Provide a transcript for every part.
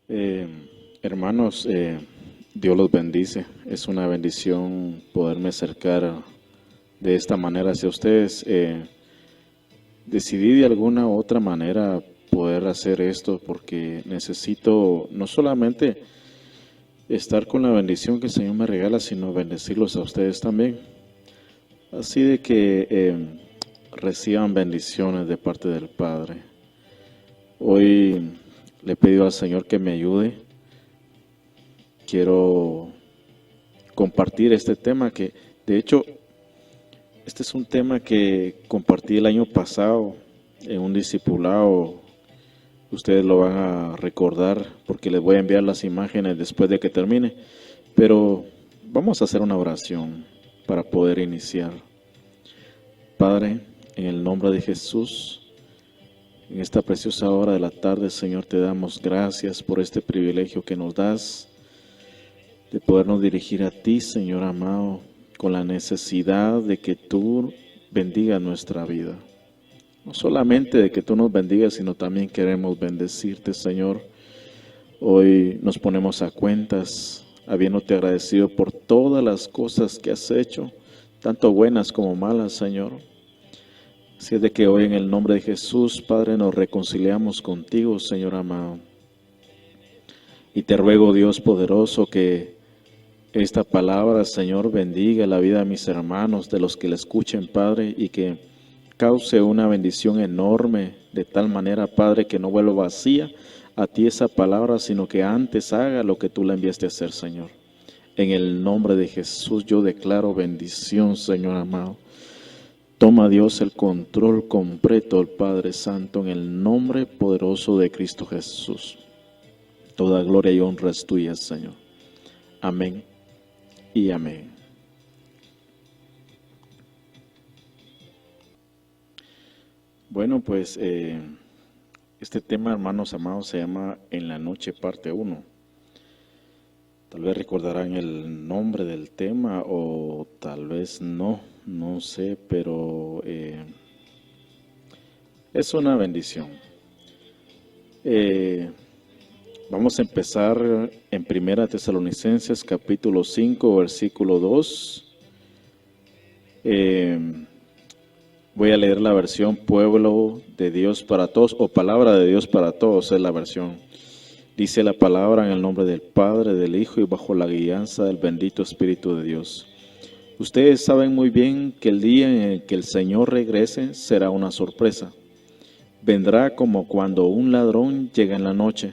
Eh, Hermanos, Dios los bendice. Es una bendición poderme acercar de esta manera hacia ustedes. Decidí de alguna u otra manera poder hacer esto porque necesito no solamente estar con la bendición que el Señor me regala, sino bendecirlos a ustedes también. Así de que reciban bendiciones de parte del Padre. Hoy le he pedido al Señor que me ayude. Quiero compartir este tema que, de hecho, este es un tema que compartí el año pasado en un discipulado. Ustedes lo van a recordar porque les voy a enviar las imágenes después de que termine. Pero vamos a hacer una oración para poder iniciar. Padre, en el nombre de Jesús, en esta preciosa hora de la tarde, Señor, te damos gracias por este privilegio que nos das de podernos dirigir a ti, Señor amado, con la necesidad de que tú bendigas nuestra vida. No solamente de que tú nos bendigas, sino también queremos bendecirte, Señor. Hoy nos ponemos a cuentas, habiéndote agradecido por todas las cosas que has hecho, tanto buenas como malas, Señor. Así es de que hoy en el nombre de Jesús, Padre, nos reconciliamos contigo, Señor amado. Y te ruego, Dios poderoso, que esta palabra, Señor, bendiga la vida de mis hermanos, de los que la escuchen, Padre, y que cause una bendición enorme, de tal manera, Padre, que no vuelva vacía a ti esa palabra, sino que antes haga lo que tú la enviaste a hacer, Señor. En el nombre de Jesús yo declaro bendición, Señor amado. Toma, Dios, el control completo, el Padre Santo, en el nombre poderoso de Cristo Jesús. Toda gloria y honra es tuya, Señor. Amén y amén. Bueno, pues este tema, hermanos amados, se llama En la noche parte 1. Tal vez recordarán el nombre del tema o tal vez no sé, pero es una bendición. Vamos a empezar en Primera Tesalonicenses capítulo 5, versículo 2. Voy a leer la versión Pueblo de Dios para Todos o Palabra de Dios para Todos, es la versión. Dice la palabra en el nombre del Padre, del Hijo y bajo la guianza del bendito Espíritu de Dios. Ustedes saben muy bien que el día en el que el Señor regrese será una sorpresa. Vendrá como cuando un ladrón llega en la noche.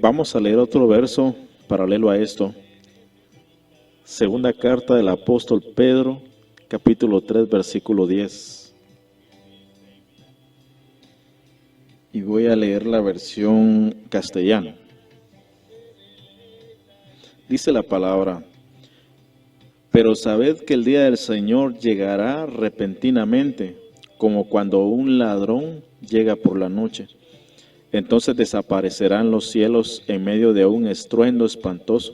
Vamos a leer otro verso paralelo a esto. Segunda carta del apóstol Pedro, capítulo 3, versículo 10. Y voy a leer la versión castellana. Dice la palabra: pero sabed que el día del Señor llegará repentinamente, como cuando un ladrón llega por la noche. Entonces desaparecerán los cielos en medio de un estruendo espantoso.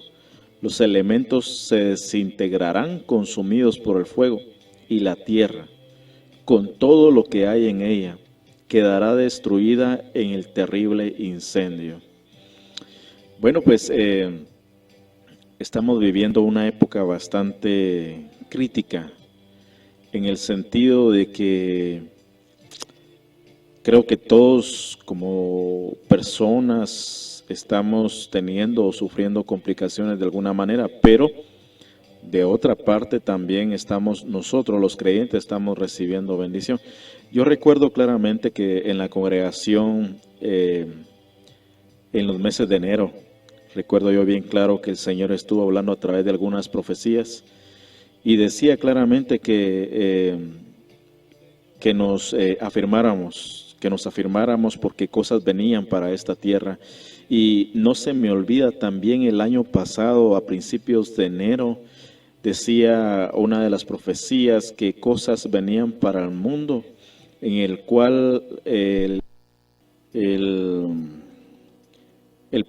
Los elementos se desintegrarán consumidos por el fuego, y la tierra, con todo lo que hay en ella, quedará destruida en el terrible incendio. Bueno, pues estamos viviendo una época bastante crítica, en el sentido de que creo que todos como personas estamos teniendo o sufriendo complicaciones de alguna manera, pero de otra parte también estamos nosotros los creyentes estamos recibiendo bendición. Yo recuerdo claramente que en la congregación en los meses de enero, recuerdo yo bien claro que el Señor estuvo hablando a través de algunas profecías y decía claramente que nos afirmáramos porque cosas venían para esta tierra. Y no se me olvida también el año pasado, a principios de enero, decía una de las profecías que cosas venían para el mundo, en el cual el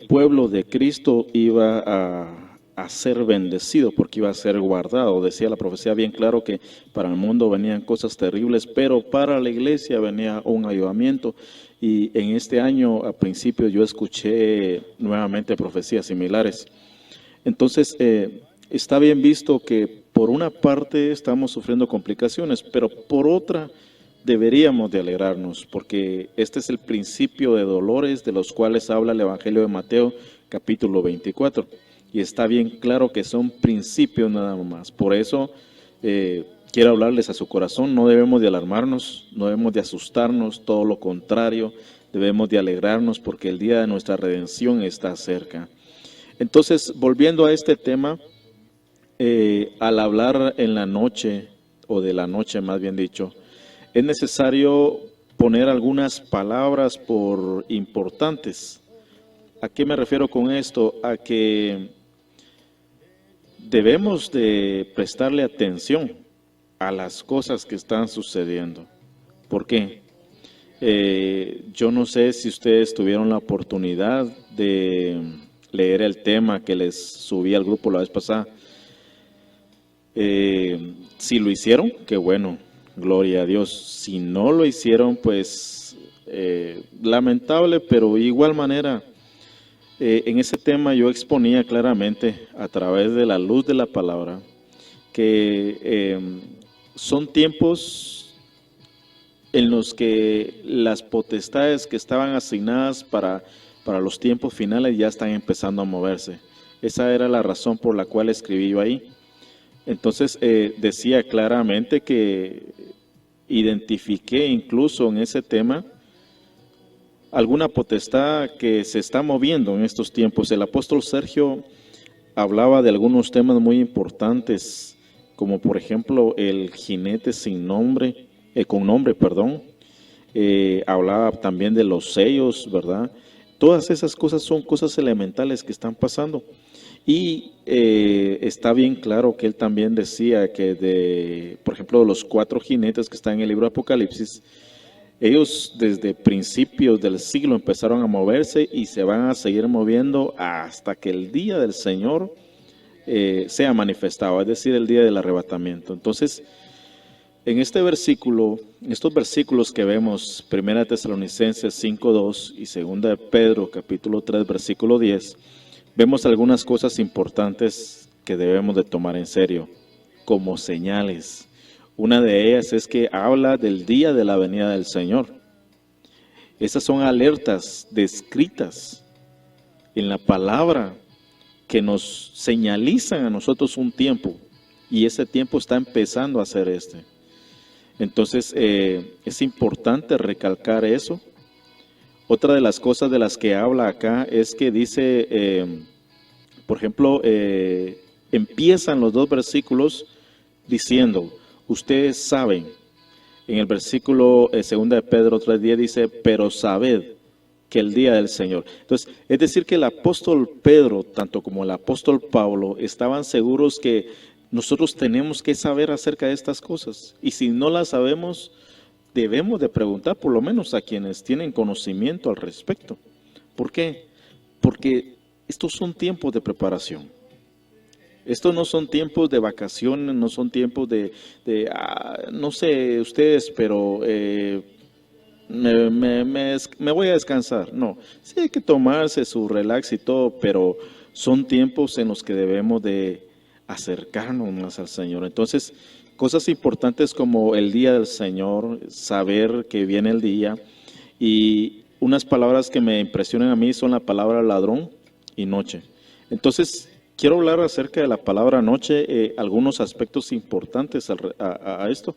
pueblo de Cristo iba a ser bendecido porque iba a ser guardado. Decía la profecía bien claro que para el mundo venían cosas terribles, pero para la iglesia venía un avivamiento. Y en este año, a principio, yo escuché nuevamente profecías similares. Entonces, está bien visto que por una parte estamos sufriendo complicaciones, pero por otra deberíamos de alegrarnos, porque este es el principio de dolores de los cuales habla el Evangelio de Mateo, capítulo 24. Y está bien claro que son principios nada más. Por eso quiero hablarles a su corazón, no debemos de alarmarnos, no debemos de asustarnos, todo lo contrario, debemos de alegrarnos porque el día de nuestra redención está cerca. Entonces, volviendo a este tema, al hablar en la noche, o de la noche más bien dicho, es necesario poner algunas palabras por importantes. ¿A qué me refiero con esto? A que debemos de prestarle atención a las cosas que están sucediendo. ¿Por qué? Yo no sé si ustedes tuvieron la oportunidad de leer el tema que les subí al grupo la vez pasada. Si lo hicieron, qué bueno, gloria a Dios. Si no lo hicieron, pues lamentable, pero de igual manera, en ese tema yo exponía claramente a través de la luz de la palabra que son tiempos en los que las potestades que estaban asignadas para los tiempos finales ya están empezando a moverse. Esa era la razón por la cual escribí yo ahí. Entonces decía claramente que identifiqué incluso en ese tema alguna potestad que se está moviendo en estos tiempos. El apóstol Sergio hablaba de algunos temas muy importantes, como por ejemplo el jinete sin nombre, con nombre, perdón. Hablaba también de los sellos, ¿verdad? Todas esas cosas son cosas elementales que están pasando. Y está bien claro que él también decía que por ejemplo, los 4 jinetes que están en el libro de Apocalipsis, ellos desde principios del siglo empezaron a moverse y se van a seguir moviendo hasta que el día del Señor sea manifestado, es decir, el día del arrebatamiento. Entonces, en este versículo, estos versículos que vemos, 1 Tesalonicenses 5:2 y 2 de Pedro capítulo 3, versículo 10, vemos algunas cosas importantes que debemos de tomar en serio, como señales. Una de ellas es que habla del día de la venida del Señor. Esas son alertas descritas en la palabra que nos señalizan a nosotros un tiempo, y ese tiempo está empezando a ser este. Entonces, es importante recalcar eso. Otra de las cosas de las que habla acá es que dice, por ejemplo, empiezan los 2 versículos diciendo, ustedes saben, en el versículo 2 de Pedro 3:10 dice, pero sabed que el día del Señor. Entonces, es decir que el apóstol Pedro, tanto como el apóstol Pablo, estaban seguros que nosotros tenemos que saber acerca de estas cosas. Y si no las sabemos, debemos de preguntar por lo menos a quienes tienen conocimiento al respecto. ¿Por qué? Porque estos son tiempos de preparación. Estos no son tiempos de vacaciones, no son tiempos no sé ustedes, pero me voy a descansar. No, sí hay que tomarse su relax y todo, pero son tiempos en los que debemos de acercarnos más al Señor. Entonces, cosas importantes como el día del Señor, saber que viene el día, y unas palabras que me impresionan a mí son la palabra ladrón y noche. Entonces, quiero hablar acerca de la palabra noche, algunos aspectos importantes a esto.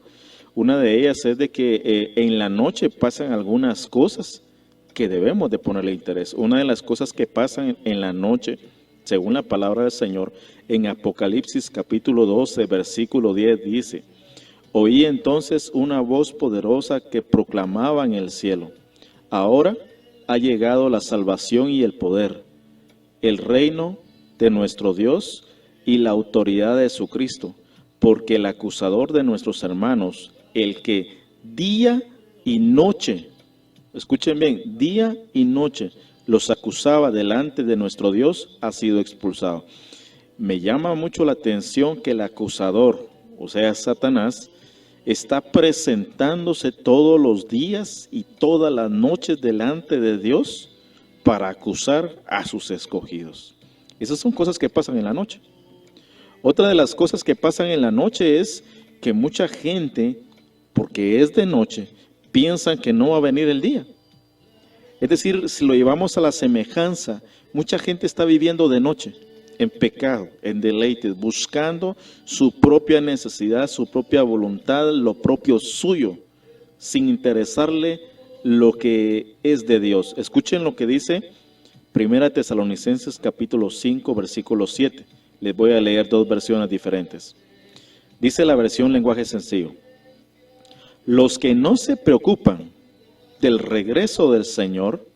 Una de ellas es de que en la noche pasan algunas cosas que debemos de ponerle interés. Una de las cosas que pasan en la noche, según la palabra del Señor, en Apocalipsis capítulo 12, versículo 10 dice, oí entonces una voz poderosa que proclamaba en el cielo, ahora ha llegado la salvación y el poder, el reino de nuestro Dios y la autoridad de su Cristo, porque el acusador de nuestros hermanos, el que día y noche, escuchen bien, día y noche los acusaba delante de nuestro Dios, ha sido expulsado. Me llama mucho la atención que el acusador, o sea, Satanás, está presentándose todos los días y todas las noches delante de Dios para acusar a sus escogidos. Esas son cosas que pasan en la noche. Otra de las cosas que pasan en la noche es que mucha gente, porque es de noche, piensan que no va a venir el día. Es decir, si lo llevamos a la semejanza, mucha gente está viviendo de noche, en pecado, en deleites, buscando su propia necesidad, su propia voluntad, lo propio suyo, sin interesarle lo que es de Dios. Escuchen lo que dice 1 Tesalonicenses capítulo 5, versículo 7. Les voy a leer dos versiones diferentes. Dice la versión lenguaje sencillo: los que no se preocupan del regreso del Señor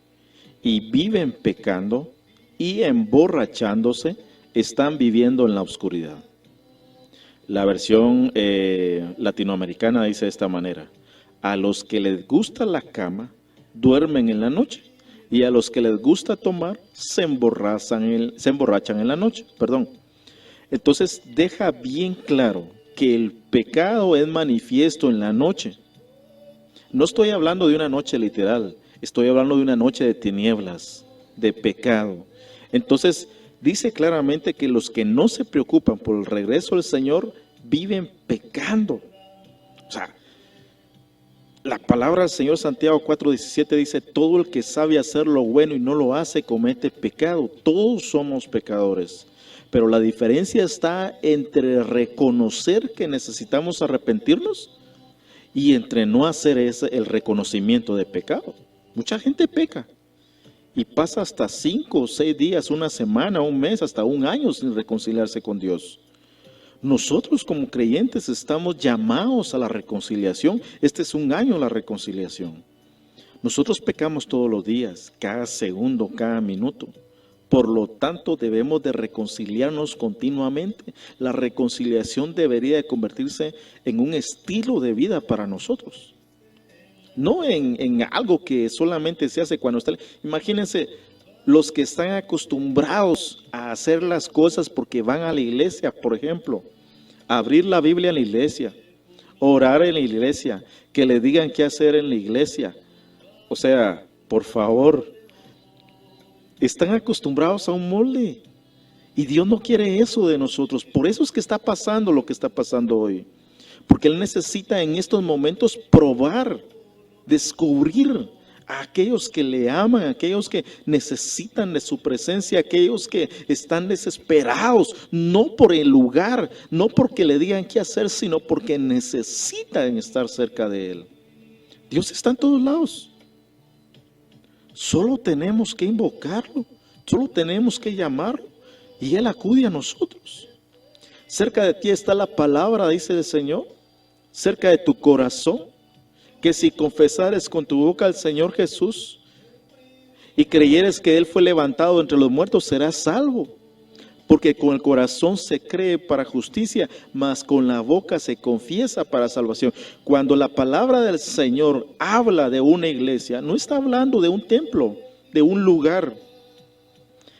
y viven pecando y emborrachándose, están viviendo en la oscuridad. La versión latinoamericana dice de esta manera: a los que les gusta la cama, duermen en la noche, y a los que les gusta tomar, se emborrachan en la noche. Entonces deja bien claro que el pecado es manifiesto en la noche. No estoy hablando de una noche literal, estoy hablando de una noche de tinieblas, de pecado. Entonces dice claramente que los que no se preocupan por el regreso del Señor viven pecando. O sea, la palabra del Señor, Santiago 4:17 dice: todo el que sabe hacer lo bueno y no lo hace comete pecado. Todos somos pecadores. Pero la diferencia está entre reconocer que necesitamos arrepentirnos y entre no hacer el reconocimiento de pecado. Mucha gente peca y pasa hasta 5 o 6 días, una semana, un mes, hasta un año sin reconciliarse con Dios. Nosotros como creyentes estamos llamados a la reconciliación. Este es un año la reconciliación. Nosotros pecamos todos los días, cada segundo, cada minuto. Por lo tanto, debemos de reconciliarnos continuamente. La reconciliación debería de convertirse en un estilo de vida para nosotros. No en algo que solamente se hace cuando está... Imagínense los que están acostumbrados a hacer las cosas porque van a la iglesia, por ejemplo, abrir la Biblia en la iglesia, orar en la iglesia, que le digan qué hacer en la iglesia. O sea, por favor, están acostumbrados a un molde y Dios no quiere eso de nosotros. Por eso es que está pasando lo que está pasando hoy, porque Él necesita en estos momentos probar, descubrir a aquellos que le aman, a aquellos que necesitan de su presencia, a aquellos que están desesperados, no por el lugar, no porque le digan qué hacer, sino porque necesitan estar cerca de Él. Dios está en todos lados. Solo tenemos que invocarlo, solo tenemos que llamarlo y Él acude a nosotros. Cerca de ti está la palabra, dice el Señor, cerca de tu corazón, que si confesares con tu boca al Señor Jesús y creyeres que Él fue levantado entre los muertos, serás salvo. Porque con el corazón se cree para justicia, mas con la boca se confiesa para salvación. Cuando la palabra del Señor habla de una iglesia, no está hablando de un templo, de un lugar.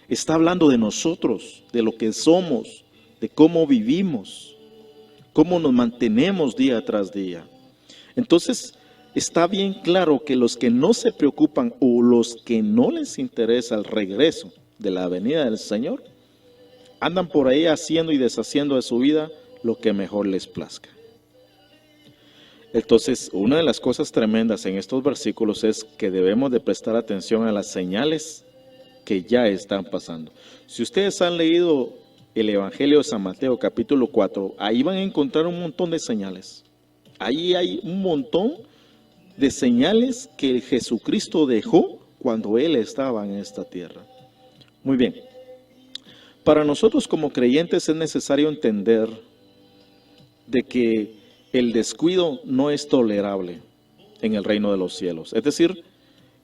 Está hablando de nosotros, de lo que somos, de cómo vivimos, cómo nos mantenemos día tras día. Entonces, está bien claro que los que no se preocupan o los que no les interesa el regreso de la venida del Señor, andan por ahí haciendo y deshaciendo de su vida lo que mejor les plazca. Entonces, una de las cosas tremendas en estos versículos es que debemos de prestar atención a las señales que ya están pasando. Si ustedes han leído el Evangelio de San Mateo capítulo 4, ahí van a encontrar un montón de señales. Ahí hay un montón de señales que Jesucristo dejó cuando Él estaba en esta tierra. Muy bien. Para nosotros como creyentes es necesario entender de que el descuido no es tolerable en el reino de los cielos. Es decir,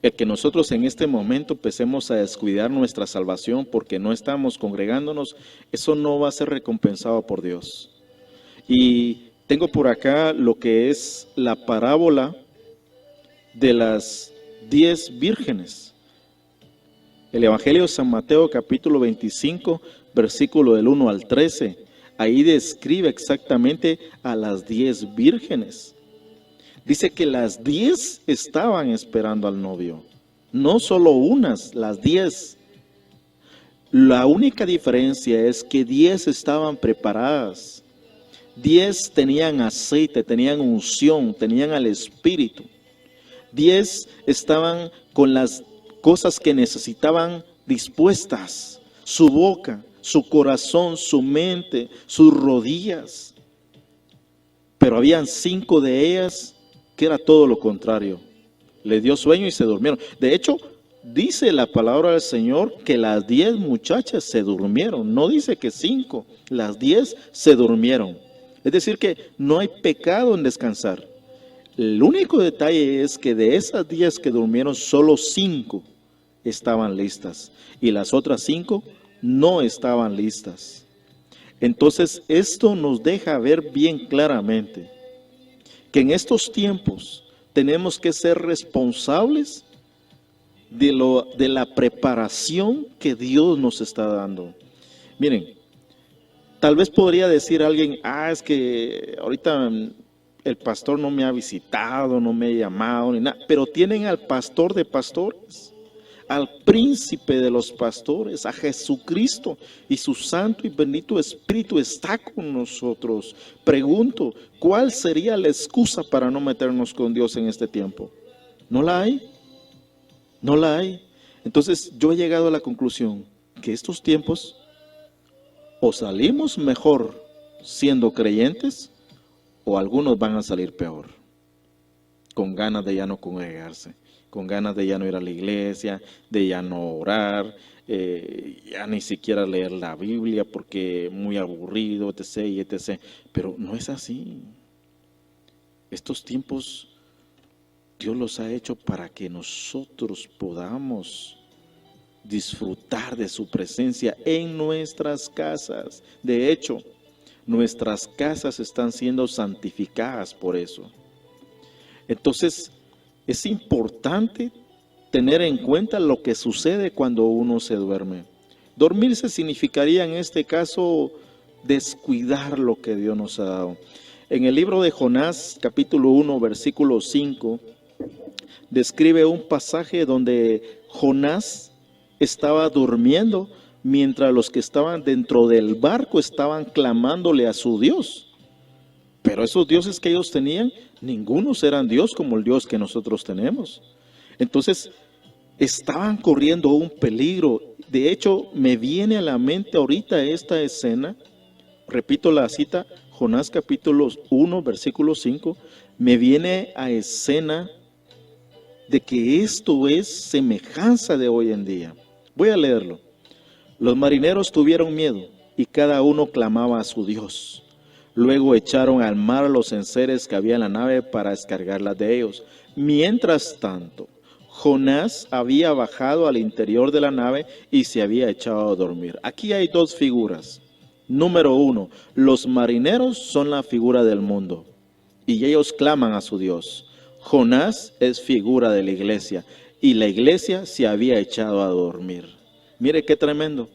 el que nosotros en este momento empecemos a descuidar nuestra salvación porque no estamos congregándonos, eso no va a ser recompensado por Dios. Y tengo por acá lo que es la parábola de las 10 vírgenes. El Evangelio de San Mateo capítulo 25, versículo del 1 al 13. ahí describe exactamente a las 10 vírgenes. Dice que las 10 estaban esperando al novio. No solo unas, las 10. La única diferencia es que 10 estaban preparadas. 10 tenían aceite, tenían unción, tenían al Espíritu. 10 estaban con las cosas que necesitaban dispuestas. Su boca, su corazón, su mente, sus rodillas. Pero habían 5 de ellas que era todo lo contrario. Les dio sueño y se durmieron. De hecho, dice la palabra del Señor que las 10 muchachas se durmieron. No dice que 5, las 10 se durmieron. Es decir que no hay pecado en descansar. El único detalle es que de esas 10 que durmieron, solo 5 estaban listas. Y las otras 5 no estaban listas. Entonces esto nos deja ver bien claramente que en estos tiempos tenemos que ser responsables de la preparación que Dios nos está dando. Miren, tal vez podría decir alguien, es que ahorita el pastor no me ha visitado, no me ha llamado, ni nada, pero tienen al pastor de pastores, al príncipe de los pastores, a Jesucristo, y su santo y bendito Espíritu está con nosotros. Pregunto, ¿cuál sería la excusa para no meternos con Dios en este tiempo? ¿No la hay? No la hay. Entonces yo he llegado a la conclusión que estos tiempos o salimos mejor siendo creyentes o algunos van a salir peor, con ganas de ya no congregarse, con ganas de ya no ir a la iglesia, de ya no orar, ya ni siquiera leer la Biblia porque muy aburrido, etc. y etc. Pero no es así. Estos tiempos Dios los ha hecho para que nosotros podamos disfrutar de su presencia en nuestras casas. De hecho, nuestras casas están siendo santificadas por eso. Entonces, es importante tener en cuenta lo que sucede cuando uno se duerme. Dormirse significaría en este caso descuidar lo que Dios nos ha dado. En el libro de Jonás, capítulo 1, versículo 5, describe un pasaje donde Jonás estaba durmiendo mientras los que estaban dentro del barco estaban clamándole a su Dios. Pero esos dioses que ellos tenían, ningunos eran Dios como el Dios que nosotros tenemos. Entonces, estaban corriendo un peligro. De hecho, me viene a la mente ahorita esta escena. Repito la cita, Jonás capítulo 1, versículo 5. Me viene a escena de que esto es semejanza de hoy en día. Voy a leerlo. Los marineros tuvieron miedo y cada uno clamaba a su Dios. Luego echaron al mar los enseres que había en la nave para descargarlas de ellos. Mientras tanto, Jonás había bajado al interior de la nave y se había echado a dormir. Aquí hay dos figuras. Número 1, los marineros son la figura del mundo y ellos claman a su Dios. Jonás es figura de la iglesia y la iglesia se había echado a dormir. Mire qué tremendo.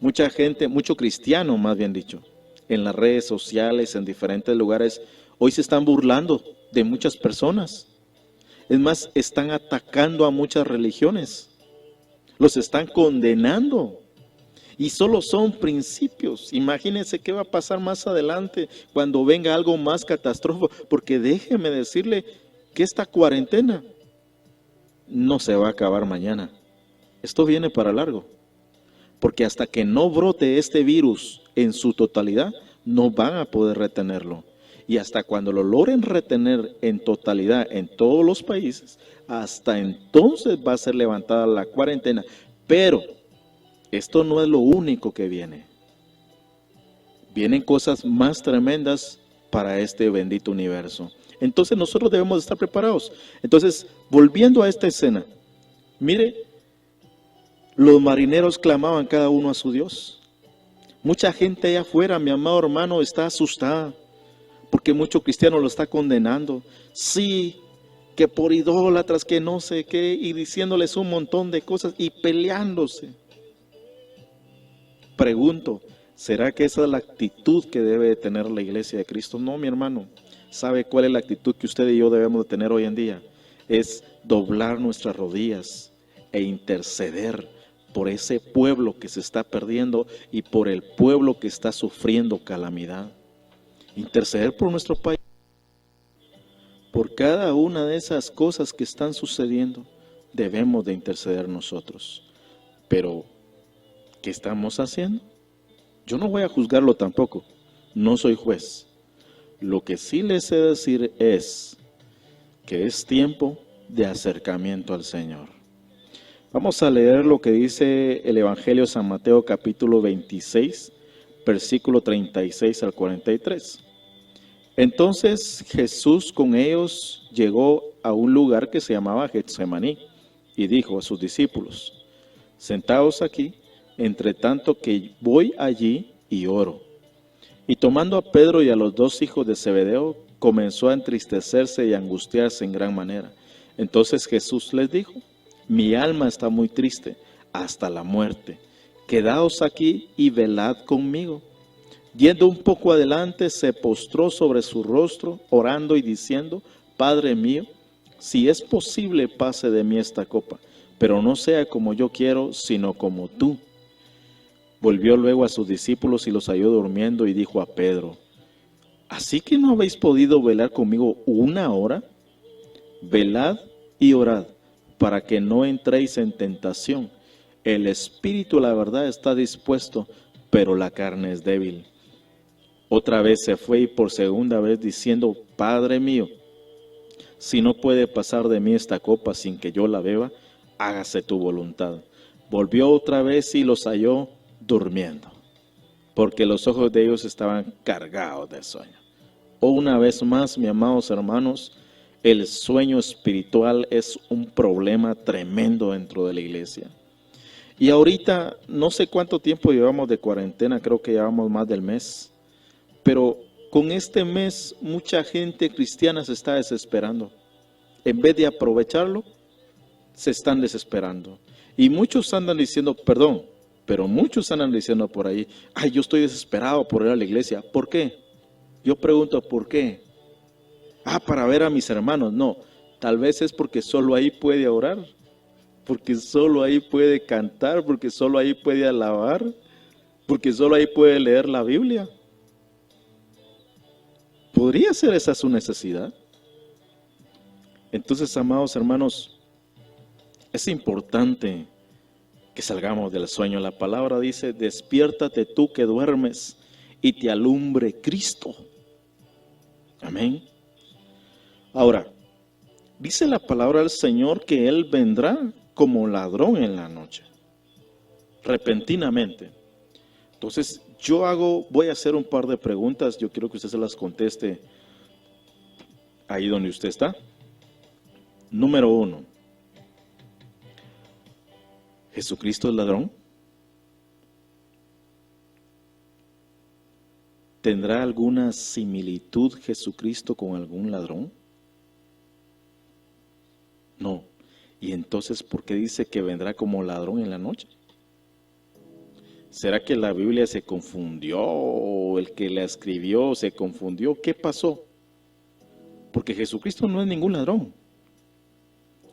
Mucha gente, mucho cristiano más bien dicho, en las redes sociales, en diferentes lugares, hoy se están burlando de muchas personas. Es más, están atacando a muchas religiones. Los están condenando. Y solo son principios. Imagínense qué va a pasar más adelante cuando venga algo más catastrófico. Porque déjeme decirle que esta cuarentena no se va a acabar mañana. Esto viene para largo. Porque hasta que no brote este virus en su totalidad, no van a poder retenerlo. Y hasta cuando lo logren retener en totalidad en todos los países, hasta entonces va a ser levantada la cuarentena. Pero esto no es lo único que viene. Vienen cosas más tremendas para este bendito universo. Entonces nosotros debemos estar preparados. Entonces, volviendo a esta escena, mire, los marineros clamaban cada uno a su Dios. Mucha gente allá afuera, mi amado hermano, está asustada porque mucho cristiano lo está condenando. Sí, que por idólatras, que no sé qué, y diciéndoles un montón de cosas y peleándose. Pregunto, ¿Será que esa es la actitud que debe de tener la iglesia de Cristo? No, mi hermano. ¿Sabe cuál es la actitud que usted y yo debemos de tener hoy en día? Es doblar nuestras rodillas e interceder por ese pueblo que se está perdiendo y por el pueblo que está sufriendo calamidad. Interceder por nuestro país, por cada una de esas cosas que están sucediendo, debemos de interceder nosotros. Pero, ¿qué estamos haciendo? Yo no voy a juzgarlo tampoco, no soy juez. Lo que sí les sé decir es que es tiempo de acercamiento al Señor. Vamos a leer lo que dice el Evangelio de San Mateo capítulo 26, versículo 36 al 43. Entonces Jesús con ellos llegó a un lugar que se llamaba Getsemaní y dijo a sus discípulos: sentaos aquí, entre tanto que voy allí y oro. Y tomando a Pedro y a los dos hijos de Zebedeo, comenzó a entristecerse y a angustiarse en gran manera. Entonces Jesús les dijo: mi alma está muy triste hasta la muerte. Quedaos aquí y velad conmigo. Yendo un poco adelante, se postró sobre su rostro, orando y diciendo: Padre mío, si es posible, pase de mí esta copa, pero no sea como yo quiero, sino como tú. Volvió luego a sus discípulos y los halló durmiendo y dijo a Pedro: ¿así que no habéis podido velar conmigo una hora? Velad y orad, para que no entréis en tentación. El espíritu, la verdad, está dispuesto, pero la carne es débil. Otra vez se fue y por segunda vez diciendo: Padre mío, si no puede pasar de mí esta copa sin que yo la beba, hágase tu voluntad. Volvió otra vez y los halló durmiendo, porque los ojos de ellos estaban cargados de sueño. Una vez más, mis amados hermanos, el sueño espiritual es un problema tremendo dentro de la iglesia. Y ahorita, no sé cuánto tiempo llevamos de cuarentena, creo que llevamos más del mes. Pero con este mes mucha gente cristiana se está desesperando. En vez de aprovecharlo, se están desesperando. Y muchos andan diciendo, perdón, pero muchos andan diciendo por ahí: ay, yo estoy desesperado por ir a la iglesia. ¿Por qué? Yo pregunto, ¿por qué? Para ver a mis hermanos. No, tal vez es porque solo ahí puede orar, porque solo ahí puede cantar, porque solo ahí puede alabar, porque solo ahí puede leer la Biblia. ¿Podría ser esa su necesidad? Entonces, amados hermanos, es importante que salgamos del sueño. La palabra dice: despiértate tú que duermes y te alumbre Cristo. Amén. Ahora, dice la palabra del Señor que Él vendrá como ladrón en la noche, repentinamente. Entonces, voy a hacer un par de preguntas. Yo quiero que usted se las conteste ahí donde usted está. Número 1. ¿Jesucristo es ladrón? ¿Tendrá alguna similitud Jesucristo con algún ladrón? No. ¿Y entonces por qué dice que vendrá como ladrón en la noche? ¿Será que la Biblia se confundió o el que la escribió se confundió? ¿Qué pasó? Porque Jesucristo no es ningún ladrón.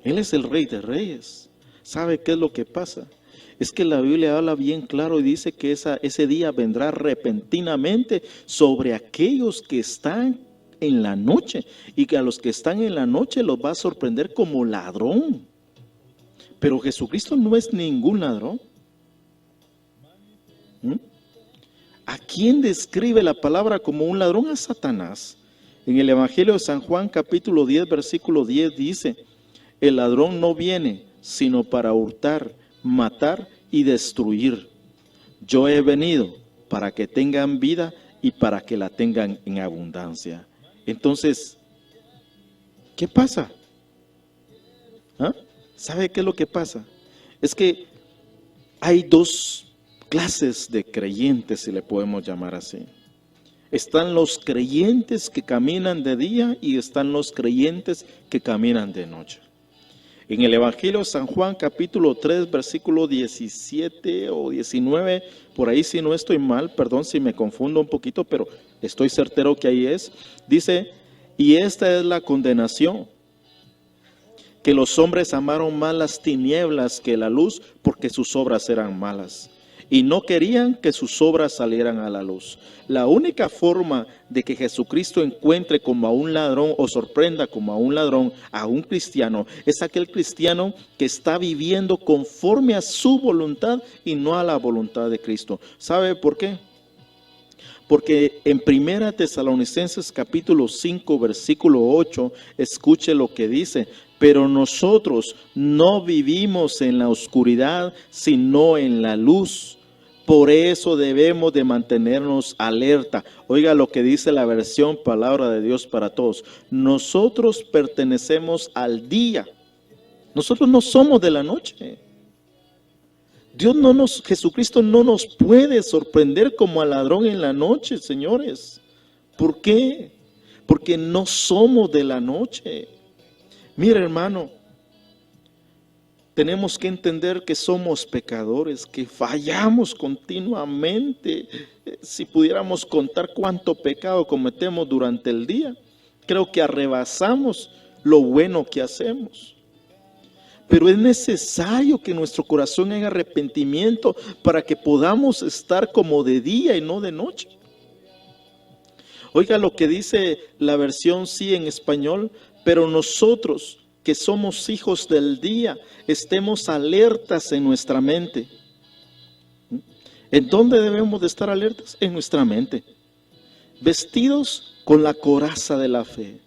Él es el Rey de Reyes. ¿Sabe qué es lo que pasa? Es que la Biblia habla bien claro y dice que ese día vendrá repentinamente sobre aquellos que están en la noche, y que a los que están en la noche los va a sorprender como ladrón. Pero Jesucristo no es ningún ladrón. ¿A quién describe la palabra como un ladrón? A Satanás. En el Evangelio de San Juan capítulo 10 versículo 10 dice: el ladrón no viene sino para hurtar, matar y destruir. Yo he venido para que tengan vida y para que la tengan en abundancia. Entonces, ¿qué pasa? ¿Sabe qué es lo que pasa? Es que hay dos clases de creyentes, si le podemos llamar así. Están los creyentes que caminan de día y están los creyentes que caminan de noche. En el Evangelio de San Juan, capítulo 3, versículo 17 o 19, por ahí si no estoy mal, perdón si me confundo un poquito, pero estoy certero que ahí es. Dice, y esta es la condenación, que los hombres amaron más las tinieblas que la luz, porque sus obras eran malas. Y no querían que sus obras salieran a la luz. La única forma de que Jesucristo encuentre como a un ladrón o sorprenda como a un ladrón a un cristiano es aquel cristiano que está viviendo conforme a su voluntad y no a la voluntad de Cristo. ¿Sabe por qué? Porque en 1 Tesalonicenses capítulo 5 versículo 8, escuche lo que dice: pero nosotros no vivimos en la oscuridad, sino en la luz. Por eso debemos de mantenernos alerta. Oiga lo que dice la versión Palabra de Dios para Todos. Nosotros pertenecemos al día. Nosotros no somos de la noche. Jesucristo no nos puede sorprender como al ladrón en la noche, señores. ¿Por qué? Porque no somos de la noche. Mira, hermano, tenemos que entender que somos pecadores, que fallamos continuamente. Si pudiéramos contar cuánto pecado cometemos durante el día, creo que arrebasamos lo bueno que hacemos. Pero es necesario que nuestro corazón haga arrepentimiento para que podamos estar como de día y no de noche. Oiga lo que dice la versión sí en español: pero nosotros que somos hijos del día, estemos alertas en nuestra mente. ¿En dónde debemos de estar alertas? En nuestra mente. Vestidos con la coraza de la fe,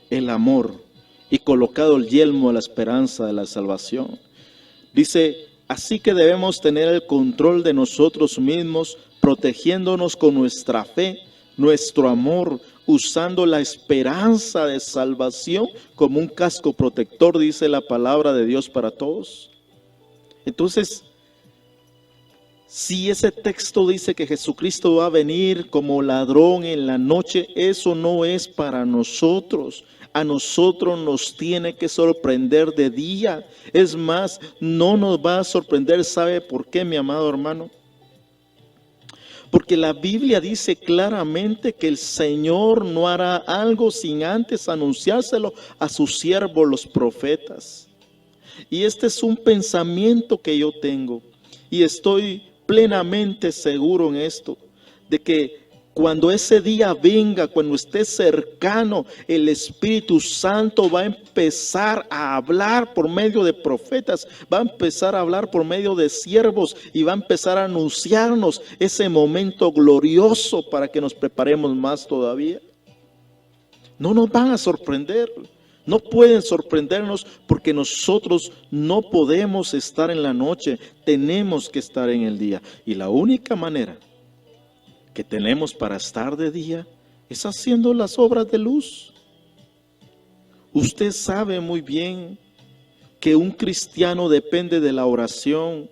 el amor, y colocado el yelmo de la esperanza de la salvación. Dice, así que debemos tener el control de nosotros mismos, protegiéndonos con nuestra fe, nuestro amor, usando la esperanza de salvación como un casco protector, dice la palabra de Dios para todos. Entonces, si ese texto dice que Jesucristo va a venir como ladrón en la noche, eso no es para nosotros. A nosotros nos tiene que sorprender de día. Es más, no nos va a sorprender. ¿Sabe por qué, mi amado hermano? Porque la Biblia dice claramente que el Señor no hará algo sin antes anunciárselo a sus siervos los profetas. Y este es un pensamiento que yo tengo y estoy plenamente seguro en esto, de que cuando ese día venga, cuando esté cercano, el Espíritu Santo va a empezar a hablar por medio de profetas, va a empezar a hablar por medio de siervos y va a empezar a anunciarnos ese momento glorioso para que nos preparemos más todavía. No nos van a sorprender, no pueden sorprendernos porque nosotros no podemos estar en la noche, tenemos que estar en el día. Y la única manera que tenemos para estar de día es haciendo las obras de luz. Usted sabe muy bien que un cristiano depende de la oración,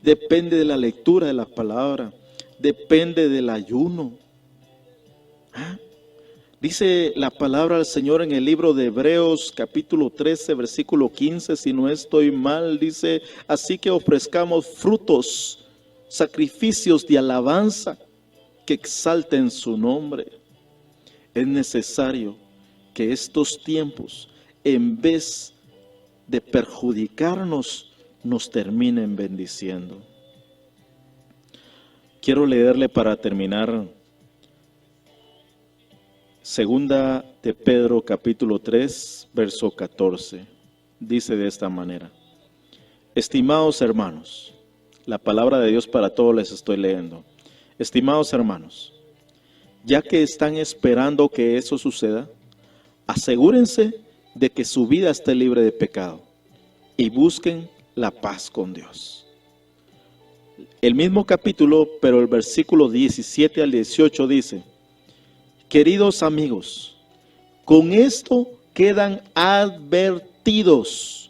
depende de la lectura de la palabra, depende del ayuno. Dice la palabra del Señor en el libro de Hebreos capítulo 13 versículo 15, si no estoy mal, dice: así que ofrezcamos frutos, sacrificios de alabanza que exalten su nombre. Es necesario que estos tiempos, en vez de perjudicarnos, nos terminen bendiciendo. Quiero leerle para terminar Segunda de Pedro capítulo 3 verso 14. Dice de esta manera: estimados hermanos, la palabra de Dios para todos les estoy leyendo. Estimados hermanos, ya que están esperando que eso suceda, asegúrense de que su vida esté libre de pecado y busquen la paz con Dios. El mismo capítulo, pero el versículo 17 al 18 dice: queridos amigos, con esto quedan advertidos.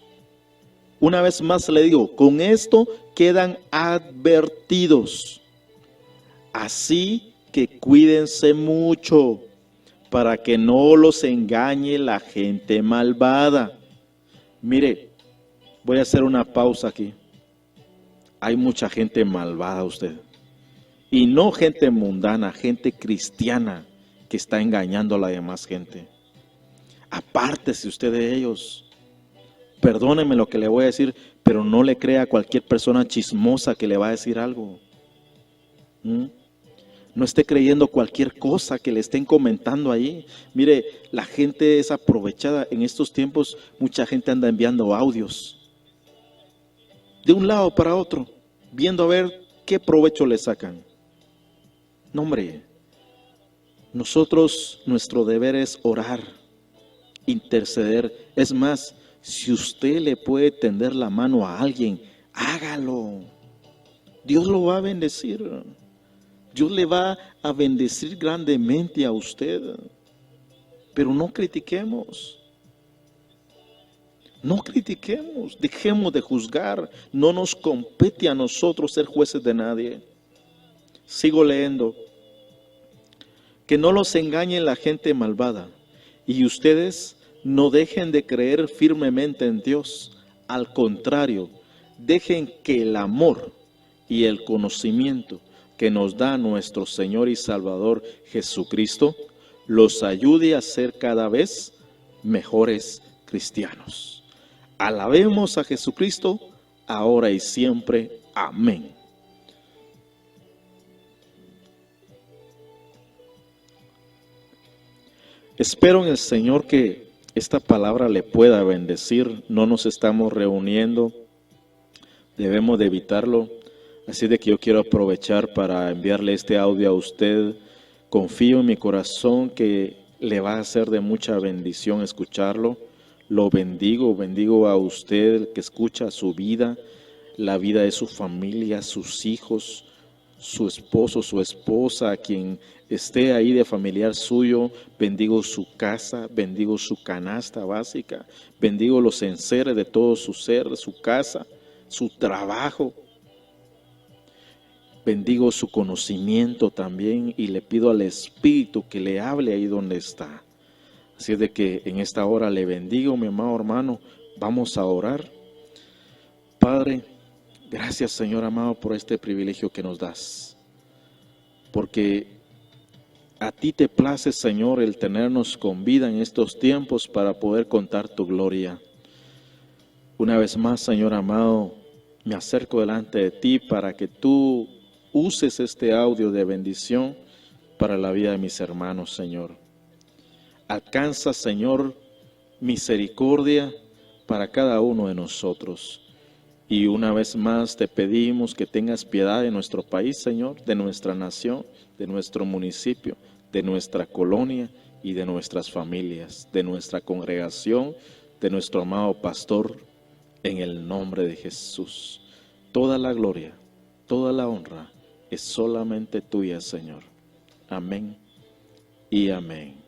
Una vez más le digo, con esto quedan advertidos. Así que cuídense mucho para que no los engañe la gente malvada. Mire, Voy a hacer una pausa aquí. Hay mucha gente malvada usted. Y no gente mundana, gente cristiana que está engañando a la demás gente. Apártese usted de ellos. Perdóneme lo que le voy a decir, pero no le crea a cualquier persona chismosa que le va a decir algo. No esté creyendo cualquier cosa que le estén comentando ahí. Mire, la gente es aprovechada. En estos tiempos mucha gente anda enviando audios de un lado para otro, viendo a ver qué provecho le sacan. No, hombre, nosotros, nuestro deber es orar, interceder. Es más, si usted le puede tender la mano a alguien, hágalo. Dios lo va a bendecir. Dios le va a bendecir grandemente a usted. Pero no critiquemos. No critiquemos, dejemos de juzgar. No nos compete a nosotros ser jueces de nadie. Sigo leyendo. Que no los engañe la gente malvada. Y ustedes no dejen de creer firmemente en Dios. Al contrario, dejen que el amor y el conocimiento que nos da nuestro Señor y Salvador Jesucristo los ayude a ser cada vez mejores cristianos. Alabemos a Jesucristo, ahora y siempre. Amén. Espero en el Señor que esta palabra le pueda bendecir. No nos estamos reuniendo, debemos de evitarlo. Así de que yo quiero aprovechar para enviarle este audio a usted. Confío en mi corazón que le va a ser de mucha bendición escucharlo. Lo bendigo a usted que escucha su vida, la vida de su familia, sus hijos, su esposo, su esposa, a quien esté ahí de familiar suyo. Bendigo su casa, bendigo su canasta básica, bendigo los enseres de todo su ser, su casa, su trabajo. Bendigo su conocimiento también y le pido al Espíritu que le hable ahí donde está. Así es de que en esta hora le bendigo, mi amado hermano. Vamos a orar. Padre, gracias, Señor amado, por este privilegio que nos das. Porque a ti te place, Señor, el tenernos con vida en estos tiempos para poder contar tu gloria. Una vez más, Señor amado, me acerco delante de ti para que tú uses este audio de bendición para la vida de mis hermanos, Señor. Alcanza, Señor, misericordia para cada uno de nosotros. Y una vez más te pedimos que tengas piedad de nuestro país, Señor, de nuestra nación, de nuestro municipio, de nuestra colonia y de nuestras familias, de nuestra congregación, de nuestro amado pastor, en el nombre de Jesús. Toda la gloria, toda la honra es solamente tuya, Señor. Amén y amén.